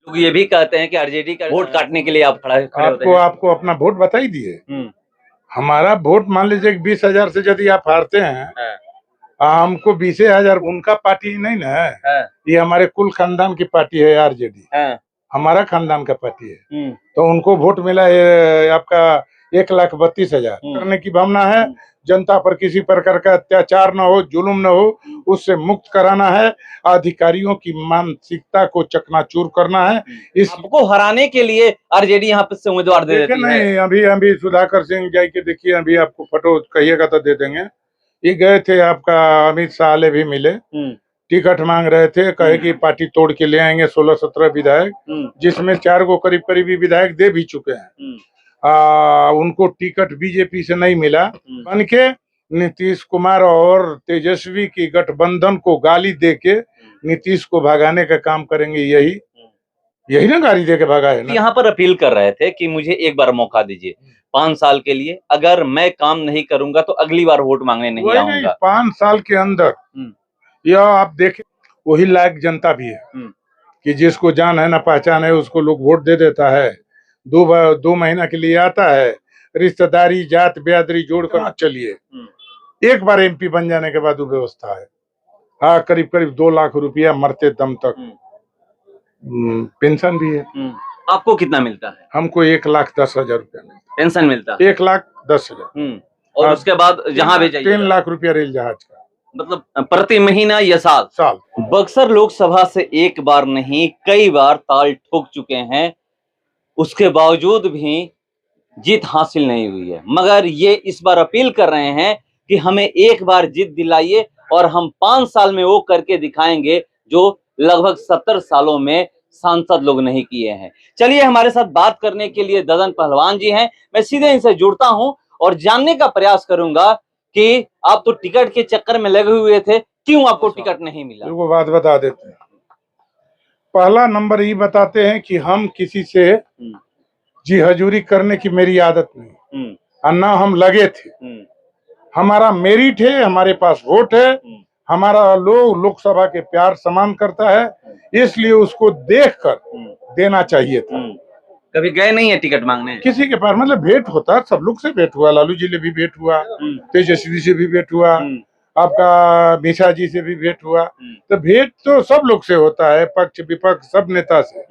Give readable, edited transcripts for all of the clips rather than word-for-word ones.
लोग ये भी कहते हैं कि आरजेडी का वोट काटने के लिए आप खड़े होते हैं। आपको अपना वोट बता ही दिए। हमारा वोट मान लीजिए 20,000 से यदि आप हारते हैं, हमको 20,000 उनका पार्टी नहीं ना है, ये हमारे कुल खानदान की पार्टी है आरजेडी, हमारा खानदान का पार्टी है। तो उनको वोट मिला है आपका 1,32,000 करने की भावना है। जनता पर किसी प्रकार का अत्याचार न हो, जुल्म न हो, उससे मुक्त कराना है। अधिकारियों की मानसिकता को चकनाचूर करना है। आपको हराने के लिए आरजेडी यहाँ पे से उम्मीदवार दे देती है। नहीं, अभी सुधाकर सिंह जाके देखिए, अभी आपको फोटो कहिएगा तो दे देंगे। ये गए थे, आपका अमित शाह भी मिले, टिकट मांग रहे थे, कहे कि पार्टी तोड़ के ले आएंगे 16-17 विधायक, जिसमें 4 को करीब करीबी विधायक दे भी चुके हैं। उनको टिकट बीजेपी से नहीं मिला, बन के नीतीश कुमार और तेजस्वी की गठबंधन को गाली दे के नीतीश को भगाने का काम करेंगे। यही ना गाली दे के भगा है ना। यहाँ पर अपील कर रहे थे कि मुझे एक बार मौका दीजिए 5 साल के लिए, अगर मैं काम नहीं करूंगा तो अगली बार वोट मांगने नहीं आऊंगा। 5 साल के अंदर यह आप देखें, वही लायक जनता भी है कि जिसको जान है ना पहचान है, उसको लोग वोट दे देता है। 2 महीना के लिए आता है, रिश्तेदारी जात बिरादरी जोड़कर चलिए, एक बार एमपी बन जाने के बाद वो व्यवस्था है। हाँ, करीब करीब 2 लाख रुपया मरते दम तक पेंशन भी है। आपको कितना मिलता है? हमको 1,10,000 रुपया पेंशन मिलता है। 1,10,000 और उसके बाद जहाँ भी जाइए 3 लाख रुपया रेल जहाज का, मतलब प्रति महीना या साल। बक्सर लोकसभा से एक बार नहीं कई बार ताल ठोक चुके हैं, उसके बावजूद भी जीत हासिल नहीं हुई है। मगर ये इस बार अपील कर रहे हैं कि हमें एक बार जीत दिलाइए और हम 5 साल में वो करके दिखाएंगे जो लगभग 70 सालों में सांसद लोग नहीं किए हैं। चलिए, हमारे साथ बात करने के लिए ददन पहलवान जी हैं। मैं सीधे इनसे जुड़ता हूं और जानने का प्रयास करूंगा कि आप तो टिकट के चक्कर में लगे हुए थे, क्यों आपको टिकट नहीं मिला? वो बात बता देते हैं। पहला नंबर ये बताते हैं कि हम किसी से जी हजूरी करने की मेरी आदत नहीं, और ना हम लगे थे। हमारा मेरिट है, हमारे पास वोट है, हमारा लोकसभा के प्यार सम्मान करता है, इसलिए उसको देखकर देना चाहिए था। कभी गए नहीं है टिकट मांगने? किसी के पास मतलब भेंट होता, सब लोग से भेंट हुआ, लालू जी से भी भेंट हुआ, तेजस्वी से भी भेंट हुआ, आपका मिश्रा जी से भी भेंट हुआ। तो भेंट तो सब लोग से होता है, पक्ष विपक्ष सब नेता से,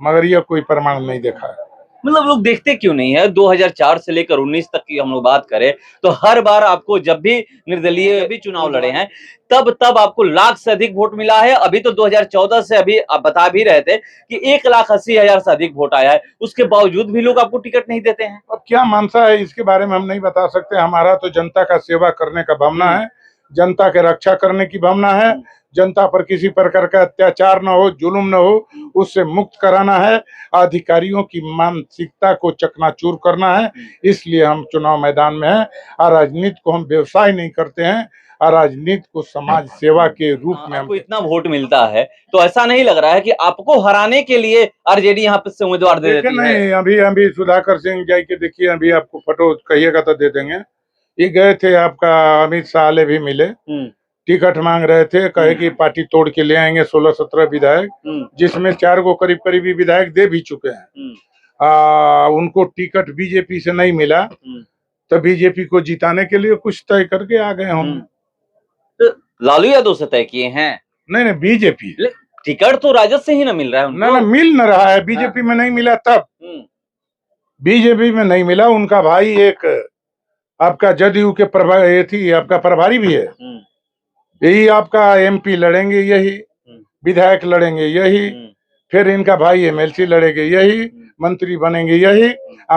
मगर यह कोई प्रमाण नहीं देखा है। मतलब लोग देखते क्यों नहीं है? 2004 से लेकर 19 तक की हम लोग बात करें तो हर बार आपको जब भी निर्दलीय भी चुनाव लड़े हैं तब आपको लाख से अधिक वोट मिला है। अभी तो 2014 से अभी आप बता भी रहे थे कि 1,80,000 से अधिक वोट आया है, उसके बावजूद भी लोग आपको टिकट नहीं देते हैं। अब क्या मानसा है इसके बारे में हम नहीं बता सकते। हमारा तो जनता का सेवा करने का भावना है, जनता के रक्षा करने की भावना है। जनता पर किसी प्रकार का अत्याचार न हो, जुल्म न हो, उससे मुक्त कराना है। अधिकारियों की मानसिकता को चकनाचूर करना है। इसलिए हम चुनाव मैदान में हैं और राजनीति को हम व्यवसाय नहीं करते हैं, और राजनीति को समाज सेवा के रूप में आपको इतना वोट मिलता है तो ऐसा नहीं लग रहा है कि आपको हराने के लिए आरजेडी यहाँ पे से उम्मीदवार दे देती है? नहीं, अभी सुधाकर सिंह जाके देखिए, अभी आपको फोटो कहिएगा तो दे देंगे। ये गए थे, आपका अमित शाह भी मिले, टिकट मांग रहे थे, कहे कि पार्टी तोड़ के ले आएंगे 16-17 विधायक, जिसमें 4 को करीब करीबी विधायक दे भी चुके हैं। उनको टिकट बीजेपी से नहीं मिला, तो बीजेपी को जिताने के लिए कुछ तय करके आ गए हम। तो लालू यादव से तय किए हैं? नहीं, बीजेपी। टिकट तो राजद से ही ना मिल रहा है उनको। ना मिल न रहा है, बीजेपी में नहीं मिला। तब बीजेपी में नहीं मिला, उनका भाई एक आपका जदयू के आपका प्रभारी भी है, यही आपका एमपी लड़ेंगे, यही विधायक लड़ेंगे, यही फिर इनका भाई एमएलसी लड़ेंगे, यही मंत्री बनेंगे, यही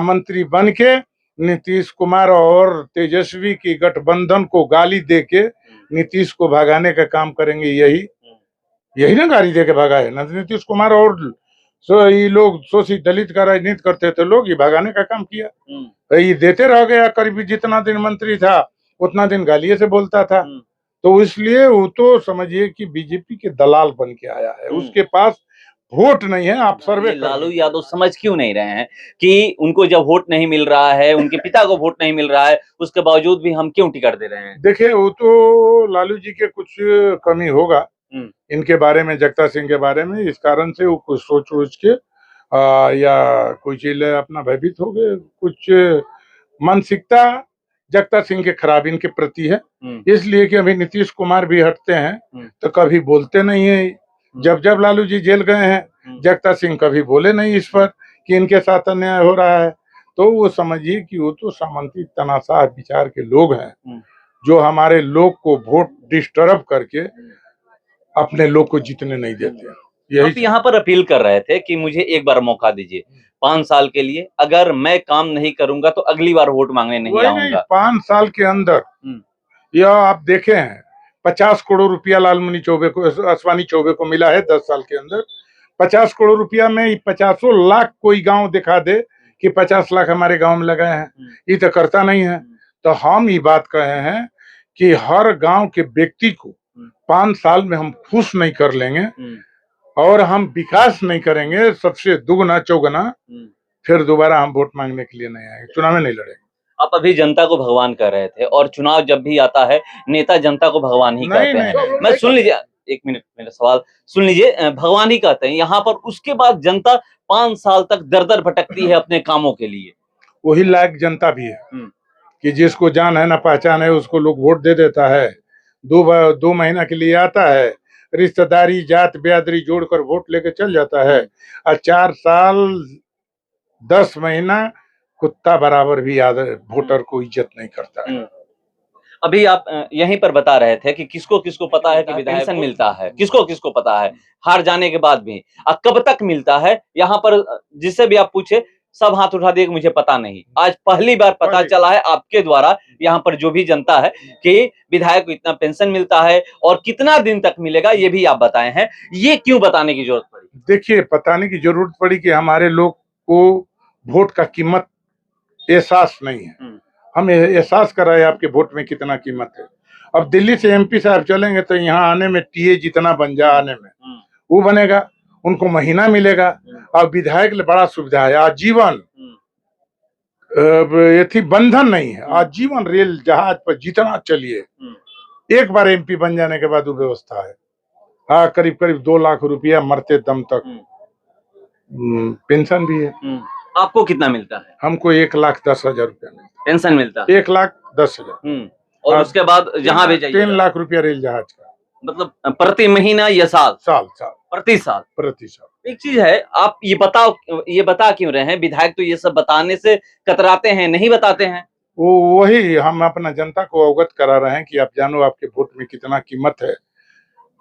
मंत्री बन के नीतीश कुमार और तेजस्वी की गठबंधन को गाली दे के नीतीश को भगाने का काम करेंगे। यही ना गाली दे के भगा है ना नीतीश कुमार। और ये लोग शोषित दलित का राजनीति करते थे लोग, ये भगाने का काम किया। ये देते रह गया, करीब जितना दिन मंत्री था उतना दिन गालिये से बोलता था। तो इसलिए वो तो समझिए कि बीजेपी के दलाल बन के आया है, उसके पास वोट नहीं है। आप सर्वे लालू यादव समझ क्यों नहीं रहे हैं कि उनको जब वोट नहीं मिल रहा है, उनके पिता को वोट नहीं मिल रहा है, उसके बावजूद भी हम क्यों टिकट दे रहे हैं? देखिए, वो तो लालू जी के कुछ कमी होगा, इनके बारे में, जगता सिंह के बारे में। इस कारण से वो कुछ सोच के या कोई चीज अपना भयभीत हो गए। कुछ मानसिकता जगता सिंह के खराब इनके प्रति है, इसलिए कि अभी नीतीश कुमार भी हटते हैं तो कभी बोलते नहीं है। जब जब लालू जी जेल गए हैं, जगता सिंह कभी बोले नहीं इस पर कि इनके साथ अन्याय हो रहा है। तो वो समझिए कि वो तो सामंती तनाशाह विचार के लोग हैं, जो हमारे लोग को वोट डिस्टर्ब करके अपने लोग को जीतने नहीं देते। आप यहाँ पर अपील कर रहे थे कि मुझे एक बार मौका दीजिए 5 साल के लिए, अगर मैं काम नहीं करूंगा तो अगली बार वोट मांगने नहीं आऊंगा। 5 साल के अंदर यह आप देखे हैं 50 करोड़ रुपया लालमणि चौबे को, अश्वानी चौबे को मिला है 10 साल के अंदर। 50 करोड़ रुपया में 50 लाख कोई गांव दिखा दे कि 50 लाख हमारे गांव में लगाए हैं, ये तो करता नहीं है। तो हम ये बात कहे हैं कि हर गांव के व्यक्ति को 5 साल में हम खुश नहीं कर लेंगे और हम विकास नहीं करेंगे सबसे दुगना चौगुना, फिर दोबारा हम वोट मांगने के लिए नहीं आएंगे, चुनाव में नहीं लड़ेंगे। आप अभी जनता को भगवान कह रहे थे, और चुनाव जब भी आता है नेता जनता को भगवान ही कहते हैं। मैं सुन लीजिए, एक मिनट मेरा सवाल सुन लीजिए। भगवान ही कहते हैं यहाँ पर, उसके बाद जनता 5 साल तक दर दर भटकती है अपने कामों के लिए। वही लायक जनता भी है कि जिसको जान है ना पहचान है उसको लोग वोट दे देता है। 2 महीना के लिए आता है, रिश्तेदारी जात बिरादरी जोड़कर वोट लेके चल जाता है, और 4 साल 10 महीना कुत्ता बराबर भी वोटर को इज्जत नहीं करता है। अभी आप यहीं पर बता रहे थे कि किसको किसको पता है कि विधायक पेंशन मिलता है, किसको किसको पता है हार जाने के बाद भी, कब तक मिलता है। यहाँ पर जिससे भी आप पूछे सब हाथ उठा दिए कि मुझे पता नहीं। आज पहली बार पता चला है आपके द्वारा, यहाँ पर जो भी जनता है, कि विधायक को इतना पेंशन मिलता है और कितना दिन तक मिलेगा, ये भी आप बताए हैं। ये क्यों बताने की जरूरत पड़ी? देखिए, बताने की जरूरत पड़ी कि हमारे लोग को वोट का कीमत एहसास नहीं है। हम एहसास कराए आपके वोट में कितना कीमत है। अब दिल्ली से एमपी साहब चलेंगे तो यहाँ आने में टीए जितना बन जा आने में वो बनेगा, उनको महीना मिलेगा। अब विधायक लिए बड़ा सुविधा है, आजीवन ये थी बंधन नहीं है, आजीवन रेल जहाज पर जितना चलिए, एक बार एमपी बन जाने के बाद वो व्यवस्था है। हाँ, करीब करीब 2 लाख रुपया मरते दम तक पेंशन भी है। आपको कितना मिलता है? हमको 1,10,000 रुपया पेंशन मिलता है। 1,10,000 और उसके बाद जहाँ भी जाइए 3 लाख रुपया रेल जहाज का, मतलब प्रति महीना या साल? साल प्रति साल। एक चीज है, आप ये बता क्यों रहे हैं? विधायक तो ये सब बताने से कतराते हैं, नहीं बताते हैं। वही हम अपना जनता को अवगत करा रहे हैं कि आप जानो आपके वोट में कितना कीमत है,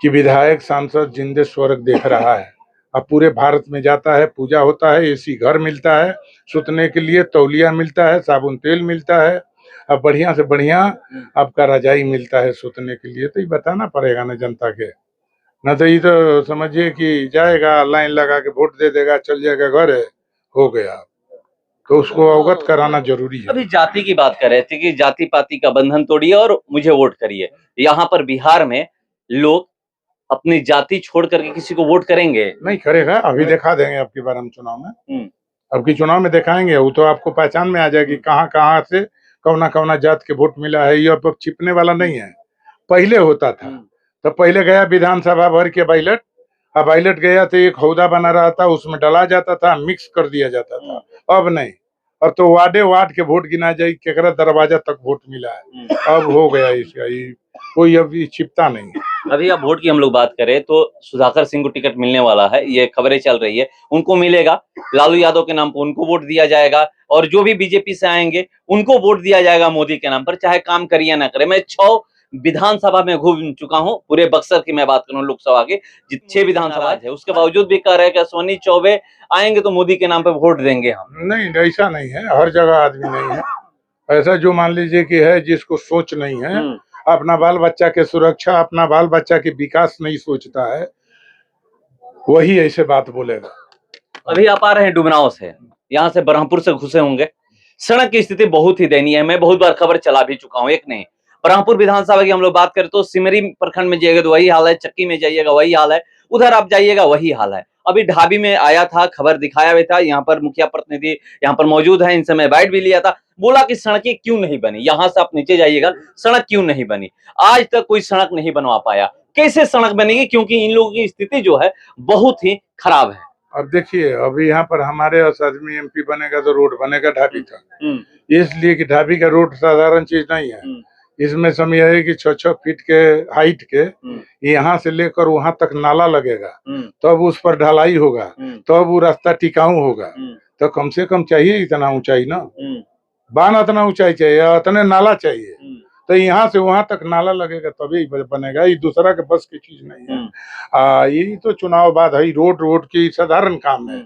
कि विधायक सांसद जिंदे स्वर्ग देख रहा है। अब पूरे भारत में जाता है, पूजा होता है, एसी घर मिलता है सुतने के लिए, तौलिया मिलता है, साबुन तेल मिलता है, अब बढ़िया से बढ़िया आपका रजाई मिलता है सोने के लिए। तो ये बताना पड़ेगा ना जनता के, न तो ये तो समझिए कि जाएगा लाइन लगा के वोट दे देगा, चल जाएगा घर, हो गया। तो उसको अवगत कराना जरूरी है। अभी जाति की बात कर रहे थे कि जाति पाति का बंधन तोड़िए और मुझे वोट करिए। यहाँ पर बिहार में लोग अपनी जाति छोड़ करके किसी को वोट करेंगे? नहीं करेगा, अभी दिखा देंगे आपकी बार हम चुनाव में। अब की चुनाव में दिखाएंगे, वो तो आपको पहचान में आ जाएगी कहाँ से कौना जात के वोट मिला है। ये अब छिपने वाला नहीं है, पहले होता था। तो पहले गया विधानसभा भर के बैलेट, अब बैलेट गया तो एक हौदा बना रहा था, उसमें डाला जाता था, मिक्स कर दिया जाता था। अब नहीं, अब तो वार्ड के वोट गिना जाए केकरा दरवाजा तक वोट मिला है। अब हो गया इसका, कोई अभी छिपता नहीं। अभी आप वोट की हम लोग बात करें तो सुधाकर सिंह को टिकट मिलने वाला है, ये खबरें चल रही है, उनको मिलेगा। लालू यादव के नाम पर उनको वोट दिया जाएगा, और जो भी बीजेपी से आएंगे उनको वोट दिया जाएगा मोदी के नाम पर, चाहे काम करे या ना करे। मैं 6 विधानसभा में घूम चुका हूं, पूरे बक्सर की मैं बात करूं, लोकसभा के 6 विधानसभा है, उसके बावजूद भी कह रहे हैं कि अश्विनी चौबे आएंगे तो मोदी के नाम पे वोट देंगे हम। नहीं, ऐसा नहीं है, हर जगह आदमी नहीं है ऐसा। जो मान लीजिए कि है जिसको सोच नहीं है, अपना बाल बच्चा के सुरक्षा, अपना बाल बच्चा के विकास नहीं सोचता है, वही ऐसे बात बोलेगा। अभी आप आ रहे हैं डुमरांव से, यहाँ से ब्रह्मपुर से घुसे होंगे। सड़क की स्थिति बहुत ही दयनीय है, मैं बहुत बार खबर चला भी चुका हूँ। एक नहीं, ब्रह्मपुर विधानसभा की हम लोग बात करें तो सिमरी प्रखंड में जाइएगा तो वही हाल है, चक्की में जाइएगा वही हाल है, उधर आप जाइएगा वही हाल है। अभी ढाबी में आया था, खबर दिखाया भी था, यहाँ पर मुखिया प्रतिनिधि यहाँ पर मौजूद है, इनसे मैं बाइट भी लिया था। बोला कि सड़कें क्यों नहीं बनी, यहाँ से आप नीचे जाइएगा, सड़क क्यों नहीं बनी, आज तक कोई सड़क नहीं बनवा पाया। कैसे सड़क बनेगी, क्योंकि इन लोगों की स्थिति जो है बहुत ही खराब है। अब देखिए, अभी यहाँ पर हमारे आदमी एमपी बनेगा तो रोड बनेगा ढाबी का, इसलिए कि ढाबी का रोड साधारण चीज नहीं है। इसमें समय है कि 6-6 फीट के हाइट के यहाँ से लेकर वहां तक नाला लगेगा, तब उस पर ढलाई होगा, तब वो रास्ता टिकाऊ होगा। तो कम से कम चाहिए इतना ऊंचाई ना, बांध इतना ऊंचाई चाहिए, इतने नाला चाहिए। तो यहाँ से वहां तक नाला लगेगा तभी बनेगा, ये दूसरा के बस की चीज नहीं है। यही तो चुनाव बाद है, रोड की साधारण काम है।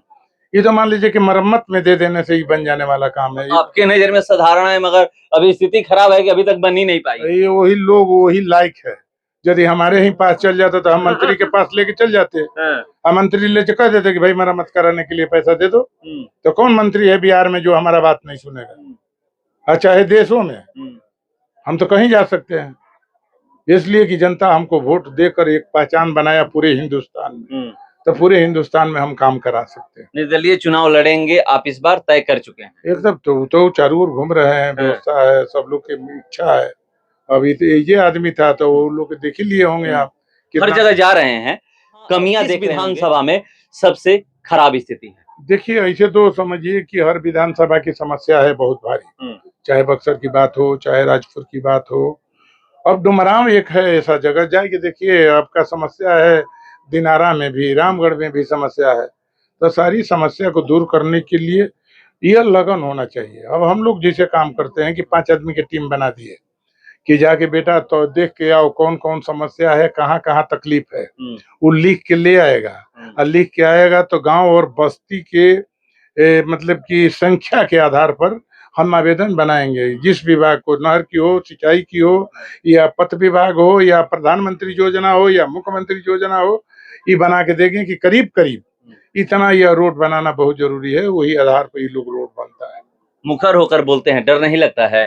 ये तो मान लीजिए कि मरम्मत में दे देने से ही बन जाने वाला काम है। आपके नजर में साधारण है, मगर अभी स्थिति खराब है कि अभी तक बन ही नहीं पाई। ये वही लोग वही लायक है, यदि हमारे ही पास चल जाता तो हम मंत्री के पास लेके चल जाते। हम मंत्री ले कह देते कि भाई मरम्मत कराने के लिए पैसा दे दो। तो कौन मंत्री है बिहार में जो हमारा बात नहीं सुनेगा? चाहे देशों में हम तो कहीं जा सकते हैं, इसलिए कि जनता हमको वोट देकर एक पहचान बनाया पूरे हिंदुस्तान में, तो पूरे हिंदुस्तान में हम काम करा सकते हैं। निर्दलीय चुनाव लड़ेंगे आप इस बार, तय कर चुके हैं एकदम। तो चारों ओर घूम रहे हैं, व्यवस्था है, सब लोग की इच्छा है। अभी तो ये आदमी था तो वो लोग देख ही लिए होंगे आप, हर जगह जा रहे हैं। कमियां देख विधानसभा में सबसे खराब स्थिति है। देखिए, ऐसे तो समझिए कि हर विधानसभा की समस्या है बहुत भारी, चाहे बक्सर की बात हो, चाहे राजपुर की बात हो। अब डुमरांव एक है ऐसा जगह, जाके देखिए, आपका समस्या है दिनारा में भी, रामगढ़ में भी समस्या है। तो सारी समस्या को दूर करने के लिए यह लगन होना चाहिए। अब हम लोग जैसे काम करते हैं कि 5 आदमी की टीम बना दिए कि जाके बेटा तो देख के आओ कौन कौन समस्या है, कहाँ कहाँ तकलीफ है, वो लिख के ले आएगा। और लिख के आएगा तो गांव और बस्ती के मतलब की संख्या के आधार पर हम आवेदन बनाएंगे। जिस विभाग को, नहर की हो, सिंचाई की हो, या पथ विभाग हो, या प्रधानमंत्री योजना हो, या मुख्यमंत्री योजना हो, ये बना के देंगे कि करीब करीब इतना यह रोड बनाना बहुत जरूरी है। वही आधार पर ये लोग रोड बनता है। मुखर होकर बोलते हैं, डर नहीं लगता है?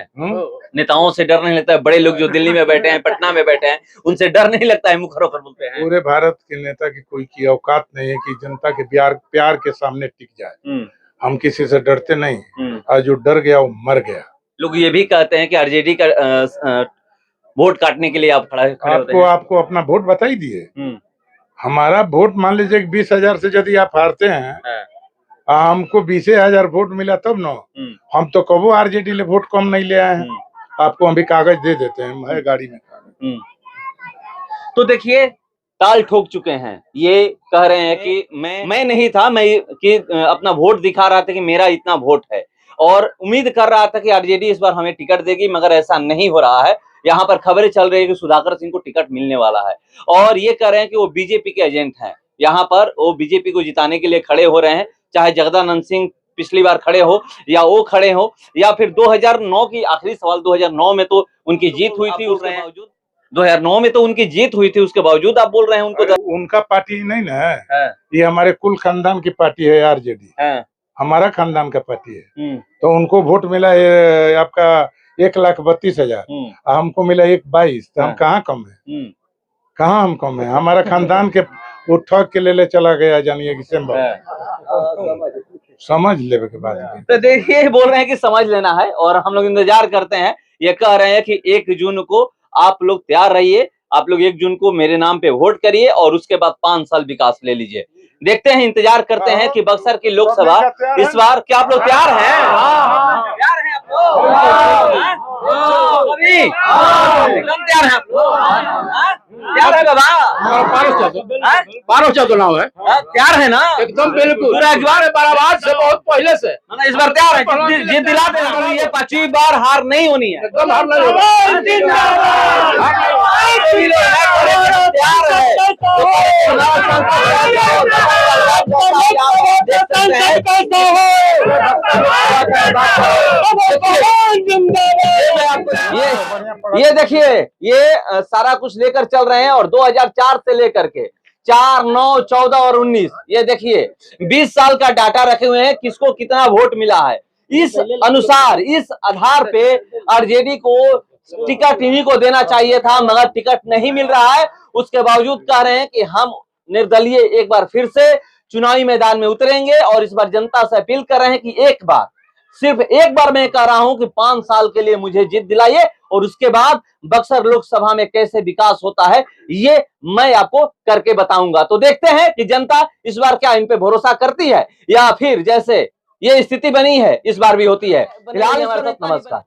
नेताओं से डर नहीं लगता है? बड़े लोग जो दिल्ली में बैठे हैं, पटना में बैठे हैं, उनसे डर नहीं लगता है? मुखर होकर बोलते हैं। पूरे भारत के नेता की कोई की औकात नहीं है कि जनता के प्यार के सामने टिक जाए। हम किसी से डरते नहीं, और जो डर गया वो मर गया। लोग ये भी कहते हैं कि आरजेडी का वोट काटने के लिए आप खड़े होते हैं। आपको अपना वोट बता ही दिए। हमारा वोट मान लीजिए 20,000 से यदि आप हारते हैं, हमको 20,000 वोट मिला तब न, हम तो कबो आरजेडी ले वोट कम नहीं ले आए हैं। आपको हम भी कागज दे देते हैं, है गाड़ी में कागज। तो देखिए, ताल ठोक चुके हैं। ये कह रहे हैं कि मैं नहीं था, मैं कि अपना वोट दिखा रहा था कि मेरा इतना वोट है, और उम्मीद कर रहा था कि आरजेडी इस बार हमें टिकट देगी, मगर ऐसा नहीं हो रहा है। यहाँ पर खबरें चल रही है कि सुधाकर सिंह को टिकट मिलने वाला है, और ये कह रहे हैं कि वो बीजेपी के एजेंट हैं। यहाँ पर वो बीजेपी को जिताने के लिए खड़े हो रहे हैं, चाहे जगदानंद सिंह पिछली बार खड़े हो, या वो खड़े हो, या फिर 2009 की आखिरी सवाल, 2009 में तो उनकी जीत हुई थी, उसके बावजूद 2009 में तो उनकी जीत हुई थी, उसके बावजूद आप बोल रहे हैं उनको? उनका पार्टी नहीं ना है, ये हमारे कुल खानदान की पार्टी है आरजेडी, हमारा खानदान का पार्टी है। तो उनको वोट मिला है आपका 1,32,000, हमको मिला 1,22,000। तो हम कहाँ कम है? कहाँ हम कम है? हमारा खानदान के वो ठग के ले चला गया, जानिए कि समझ लेने के बाद। तो देखिए, बोल रहे हैं कि समझ लेना है, और हम लोग इंतजार करते हैं। ये कह रहे हैं कि 1 जून को आप लोग तैयार रहिए, आप लोग 1 जून को मेरे नाम पे वोट करिए, और उसके बाद 5 साल विकास ले लीजिए। देखते हैं, इंतजार करते हैं कि बक्सर की लोकसभा इस बार, क्या आप लोग तैयार हैं? तैयार हैं आप लोग? एकदम तैयार हैं आप लोग? तैयार है बाबा? 12 चुनाव है, तैयार है ना? एकदम बिल्कुल। पूरा अखबार बराबर से बहुत पहले से इस बार तैयार है, जीत दिला देना। ये 5वीं बार हार नहीं होनी है, एकदम हार नहीं होगा। ये देखिए, ये सारा कुछ लेकर चल रहे हैं, और 2004 से लेकर के 4, 9, 14 और 19, ये देखिए 20 साल का डाटा रखे हुए हैं, किसको कितना वोट मिला है। इस अनुसार, इस आधार पे आरजेडी को टिकट इन्हीं को देना चाहिए था, मगर टिकट नहीं मिल रहा है। उसके बावजूद कह रहे हैं कि हम निर्दलीय एक बार फिर से चुनावी मैदान में उतरेंगे, और इस बार जनता से अपील कर रहे हैं कि एक बार, सिर्फ एक बार मैं कह रहा हूं कि 5 साल के लिए मुझे जीत दिलाइए, और उसके बाद बक्सर लोकसभा में कैसे विकास होता है ये मैं आपको करके बताऊंगा। तो देखते हैं कि जनता इस बार क्या इन पे भरोसा करती है या फिर जैसे ये स्थिति बनी है इस बार भी होती है। फिलहाल हमारे साथ नमस्कार।